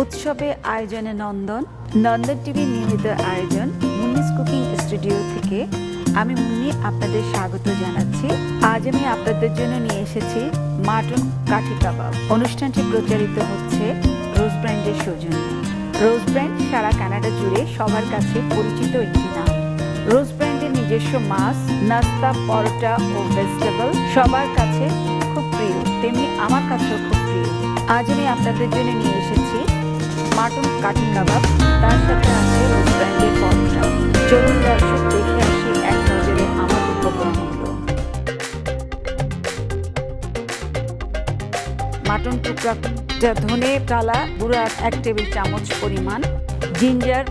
উৎসবে আয়োজনে নন্দন টিভি নিয়মিত আয়োজন মুন্নিস কুকিং স্টুডিও থেকে আমি মুন্নি আপনাদের স্বাগত জানাচ্ছি। আজ আমি আপনাদের জন্য নিয়ে এসেছি মাটন কাঠি কাবাব। অনুষ্ঠানটি প্রচারিত হচ্ছে রোজ ব্র্যান্ডের সৌজন্যে। রোজ ব্র্যান্ড সারা কানাডা জুড়ে সবার কাছে পরিচিত একটি নাম। রোজ ব্র্যান্ডের নিজস্ব মাছ, নাস্তা, পরোটা ও ভেজিটেবল সবার কাছে খুব প্রিয়, তেমনি আমার কাছেও খুব প্রিয়। আজ আমি আপনাদের জন্য নিয়ে এসেছি মাটন কাঠি কাবাব, তার সাথে আছে রোজ ব্র্যান্ডের পরোটা। চলুন দর্শক দেখে আসি এক নজরে আমার উপকরণগুলো। মাটন টুকরা, ধনে টালা গুঁড়া 1 টেবিল চামচ পরিমাণ, জিঞ্জার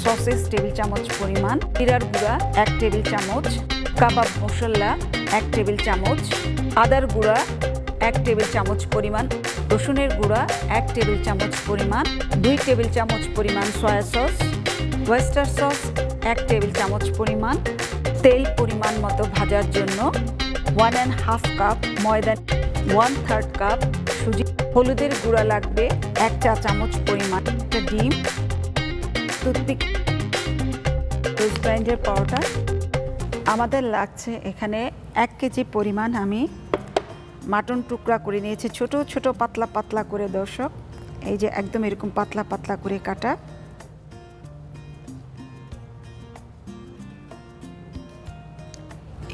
সসেস টেবিল চামচ পরিমাণ, জিরার গুঁড়া 1 টেবিল চামচ, কাবাব মশলা 1 টেবিল চামচ, আদার গুঁড়া 1 টেবিল চামচ পরিমাণ, রসুনের গুঁড়া 1 টেবিল চামচ পরিমাণ, 2 টেবিল চামচ পরিমাণ soya sauce, oyster sauce 1 table চামচ পরিমাণ, তেল পরিমাণ মতো ভাজার জন্য, 1.5 কাপ ময়দা, 1/3 কাপ সুজি, হলুদের গুঁড়া লাগবে 1 চা চামচ পরিমাণ, একটা ডিম, টুথপিক। রোজ ব্র্যান্ডের পরোটা আমাদের লাগছে এখানে 1 কেজি পরিমাণ। আমি মাটন টুকরা করে নিয়েছি ছোট ছোট পাতলা পাতলা করে দর্শক, এই যে একদম এরকম পাতলা পাতলা করে কাটা।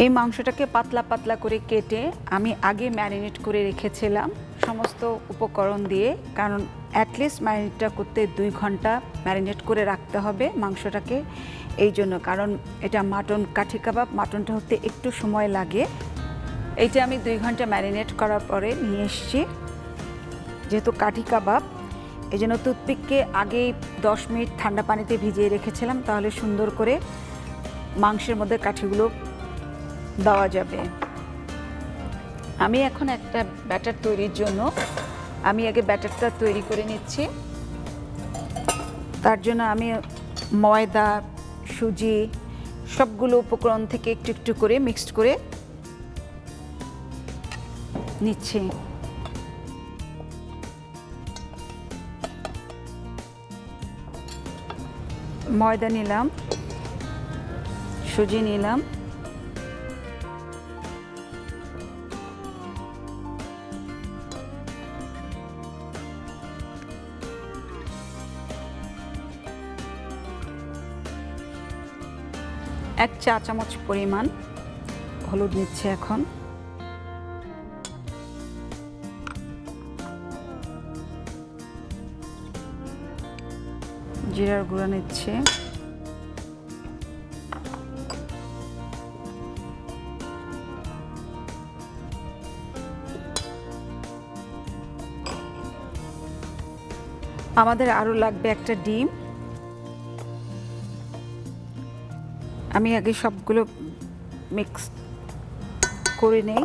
এই মাংসটাকে পাতলা পাতলা করে কেটে আমি আগে ম্যারিনেট করে রেখেছিলাম সমস্ত উপকরণ দিয়ে, কারণ অ্যাটলিস্ট ম্যারিনেটটা করতে 2 ঘন্টা ম্যারিনেট করে রাখতে হবে মাংসটাকে। এই জন্য, কারণ এটা মাটন কাঠি কাবাব, মাটনটা হতে একটু সময় লাগে। এইটা আমি 2 ঘন্টা ম্যারিনেট করার পরে নিয়ে এসেছি। যেহেতু কাঠি কাবাব, এই জন্য টুথপিককে আগেই 10 মিনিট ঠান্ডা পানিতে ভিজিয়ে রেখেছিলাম, তাহলে সুন্দর করে মাংসের মধ্যে কাঠিগুলো দেওয়া যাবে। আমি এখন একটা ব্যাটার তৈরির জন্য আমি আগে ব্যাটারটা তৈরি করে নিচ্ছি। তার জন্য আমি ময়দা, সুজি সবগুলো উপকরণ থেকে একটু একটু করে মিক্সড করে নিচ্ছি। ময়দা নিলাম, সুজি নিলাম, এক চা চামচ পরিমাণ হলুদ নিচ্ছে, এখন জিরার গুঁড়া নিচ্ছে, আমাদের আরও লাগবে একটা ডিম। আমি আগে সবগুলো মিক্স করে নেই,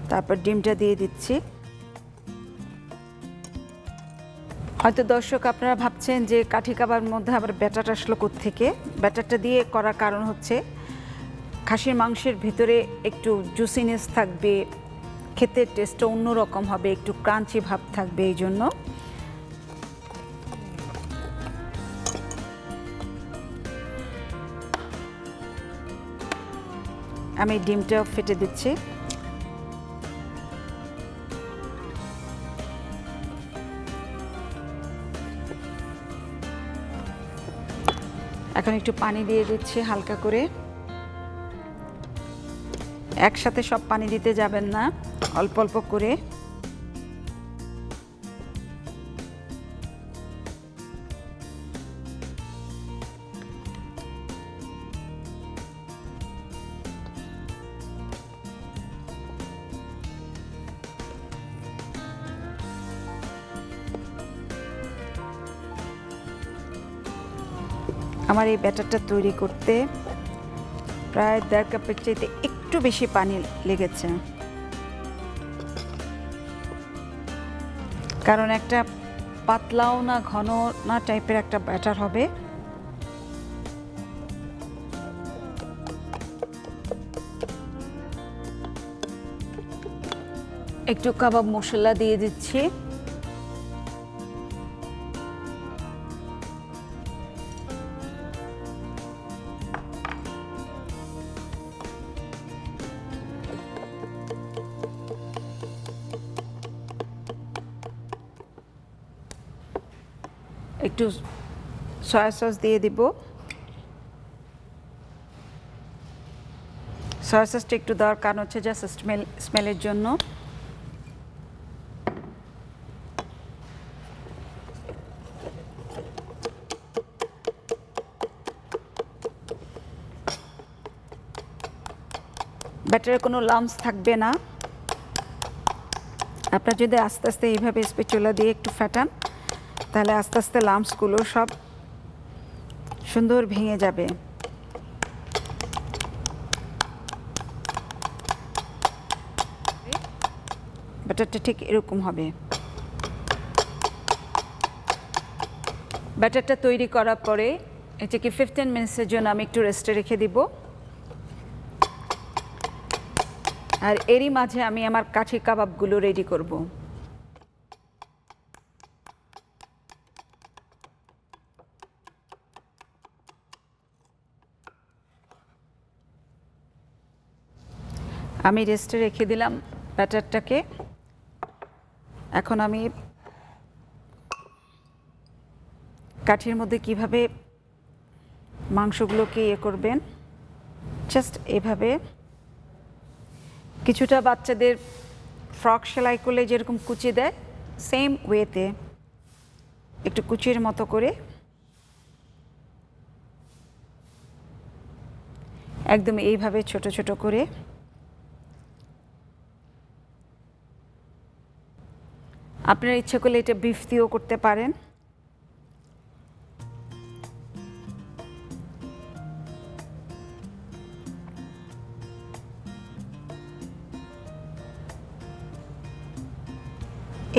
তারপর ডিমটা দিয়ে দিচ্ছি। হয়তো দর্শক আপনারা ভাবছেন যে কাঠি কাবাবের মধ্যে আবার ব্যাটার আসলো কোত্থেকে। ব্যাটারটা দিয়ে করার কারণ হচ্ছে খাসির মাংসের ভিতরে একটু জুসিনেস থাকবে, খেতে টেস্টটা অন্যরকম হবে, একটু ক্রাঞ্চি ভাব থাকবে। এই জন্য আমি ডিমটা ফেটে দিচ্ছি। এখন একটু পানি দিয়ে দিচ্ছি হালকা করে। একসাথে সব পানি দিতে যাবেন না, অল্প অল্প করে। আমার এই ব্যাটারটা তৈরি করতে প্রায় 1.5 কাপের চাইতে একটু বেশি পানি লেগেছে, কারণ একটা পাতলাও না ঘন না টাইপের একটা ব্যাটার হবে। একটু কাবাব মশলা দিয়ে দিচ্ছি। একটু সয়া সস দিয়ে দিব। সয়া সসটা একটু দেওয়ার কারণ হচ্ছে জাস্ট স্মেলের জন্য। ব্যাটারে কোনো লাম্পস থাকবে না। আপনার যদি আস্তে আস্তে এইভাবে স্প্যাচুলা দিয়ে একটু ফেটান, তাহলে আস্তে আস্তে লাম্পসগুলো সব সুন্দর ভেঙে যাবে। ব্যাটারটা ঠিক এরকম হবে। ব্যাটারটা তৈরি করার পরে এটাকে 15 মিনিটসের জন্য আমি একটু রেস্টে রেখে দিব। আর এরই মাঝে আমি আমার কাঠি কাবাবগুলো রেডি করব। আমি রেস্টে রেখে দিলাম ব্যাটারটাকে। এখন আমি কাঠির মধ্যে কিভাবে মাংসগুলোকে করবেন, জাস্ট এভাবে কিছুটা বাচ্চাদের ফ্রক সেলাই করলে যেরকম কুচি দেয়, সেম ওয়েতে একটু কুচির মতো করে একদম এইভাবে ছোট ছোট করে আপনার ইচ্ছে করলে এটা বিফ দিয়েও করতে পারেন।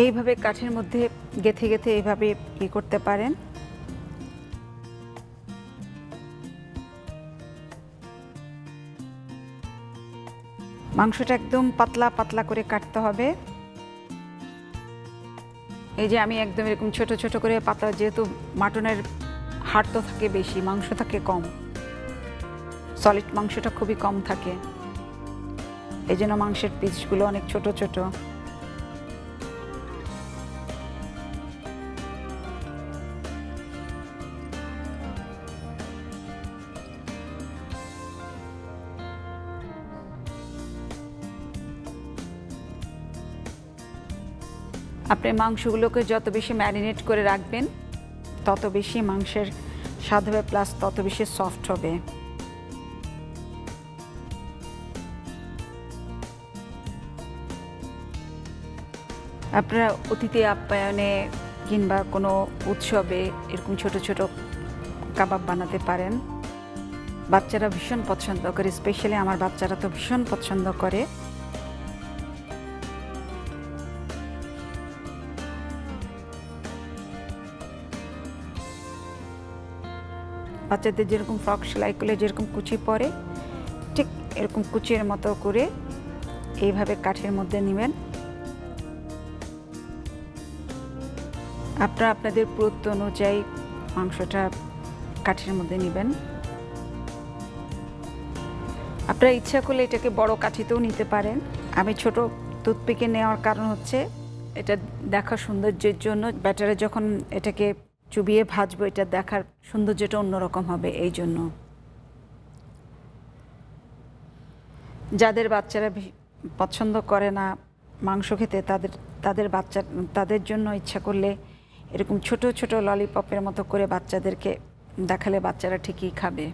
এইভাবে কাঠের মধ্যে গেঁথে গেঁথে এইভাবে করতে পারেন। মাংসটা একদম পাতলা পাতলা করে কাটতে হবে। এই যে আমি একদম এরকম ছোট ছোট করে পাতলা, যেহেতু মাটনের হাড় তো থাকে বেশি, মাংস থাকে কম, সলিড মাংসটা খুবই কম থাকে, এই জন্য মাংসের পিসগুলো অনেক ছোট ছোট। আপনি মাংসগুলোকে যত বেশি ম্যারিনেট করে রাখবেন, তত বেশি মাংসের স্বাদ হবে, প্লাস তত বেশি সফট হবে। আপনারা অতিথি আপ্যায়নে কিংবা কোনো উৎসবে এরকম ছোট ছোট কাবাব বানাতে পারেন। বাচ্চারা ভীষণ পছন্দ করে, স্পেশালি আমার বাচ্চারা তো ভীষণ পছন্দ করে। বাচ্চাদের যেরকম ফ্রক সেলাই করলে যেরকম কুচি পরে, ঠিক এরকম কুচির মতো করে এইভাবে কাঠের মধ্যে নেবেন। আপনারা আপনাদের পুরুত্ব অনুযায়ী মাংসটা কাঠের মধ্যে নেবেন। আপনারা ইচ্ছা করলে এটাকে বড় কাঠিতেও নিতে পারেন। আমি ছোট টুথপিকে নেওয়ার কারণ হচ্ছে এটা দেখা সৌন্দর্যের জন্য। ব্যাটারে যখন এটাকে চুবিয়ে ভাজবো, এটা দেখার সৌন্দর্যটা অন্যরকম হবে, এই জন্য। যাদের বাচ্চারা পছন্দ করে না মাংস খেতে, তাদের জন্য ইচ্ছা করলে এরকম ছোট ছোট ললিপপের মতো করে বাচ্চাদেরকে দেখালে বাচ্চারা ঠিকই খাবে।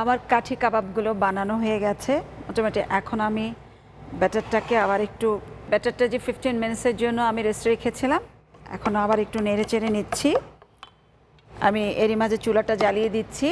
আমার কাঠি কাবাবগুলো বানানো হয়ে গেছে মোটামুটি। এখন আমি ব্যাটারটা যে 15 মিনিটসের জন্য আমি রেস্টে রেখেছিলাম, এখন আবার একটু নেড়ে চেড়ে নিচ্ছি। আমি এরই মাঝে চুলাটা জ্বালিয়ে দিচ্ছি।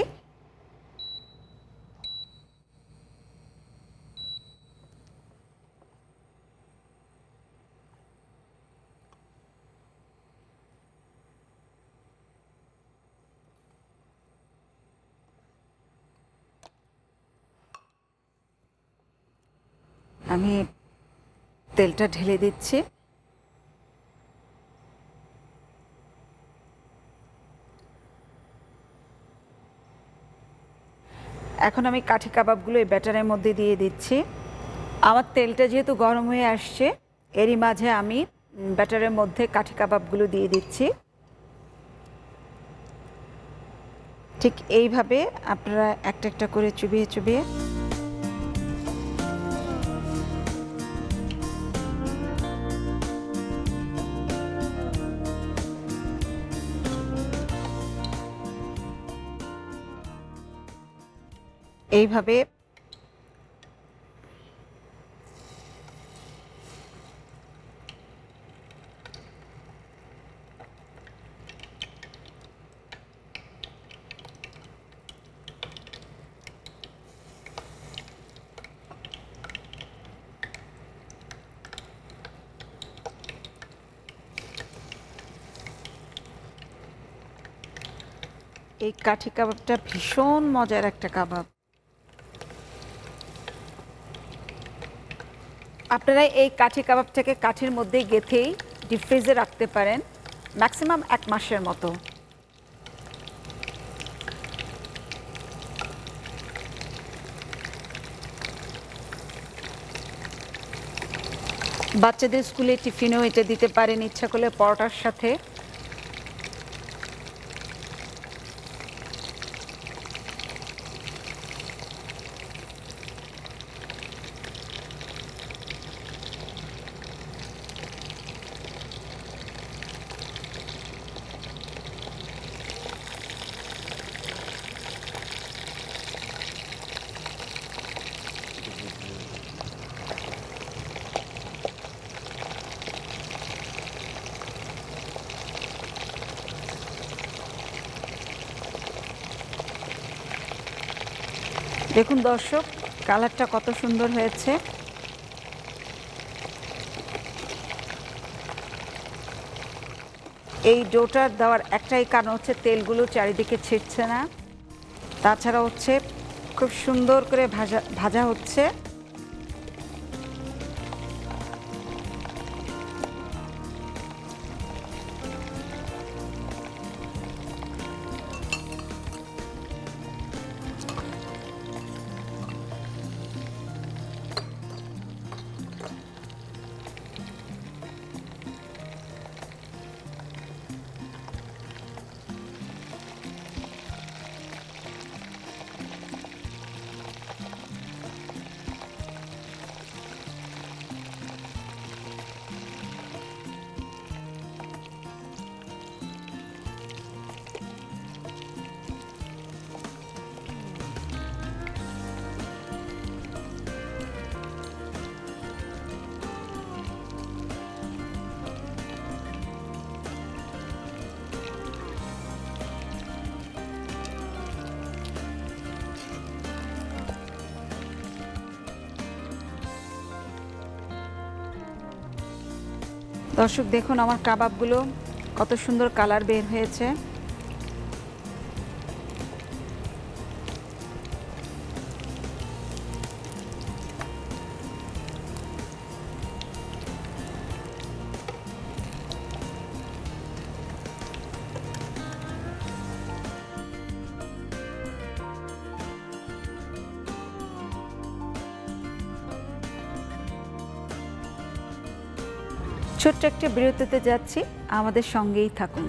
আমি তেলটা ঢেলে দিচ্ছি। এখন আমি কাঠি কাবাবগুলো এই ব্যাটারের মধ্যে দিয়ে দিচ্ছি। আমার তেলটা যেহেতু গরম হয়ে আসছে, এরই মাঝে আমি ব্যাটারের মধ্যে কাঠি কাবাবগুলো দিয়ে দিচ্ছি। ঠিক এইভাবে আপনারা একটা একটা করে চুবিয়ে চুবিয়ে এইভাবে এই কাঠি কাবাবটা ভীষণ মজার একটা কাবাব। আপনারা এই কাঠি কাবাবটাকে কাঠির মধ্যেই গেঁথেই ডিপ ফ্রিজে রাখতে পারেন ম্যাক্সিমাম 1 মাসের মতো। বাচ্চাদের স্কুলে টিফিনেও এটা দিতে পারেন, ইচ্ছা করলে পরোটার সাথে। দেখুন দর্শক, কালারটা কত সুন্দর হয়েছে। এই ডোটা দেওয়ার একটাই কারণ হচ্ছে তেলগুলো চারিদিকে ছিটছে না, তাছাড়া হচ্ছে খুব সুন্দর করে ভাজা হচ্ছে। দর্শক দেখুন আমার কাবাবগুলো কত সুন্দর কালার বের হয়েছে। ছোট্ট একটা বিরতিতে যাচ্ছি, আমাদের সঙ্গেই থাকুন।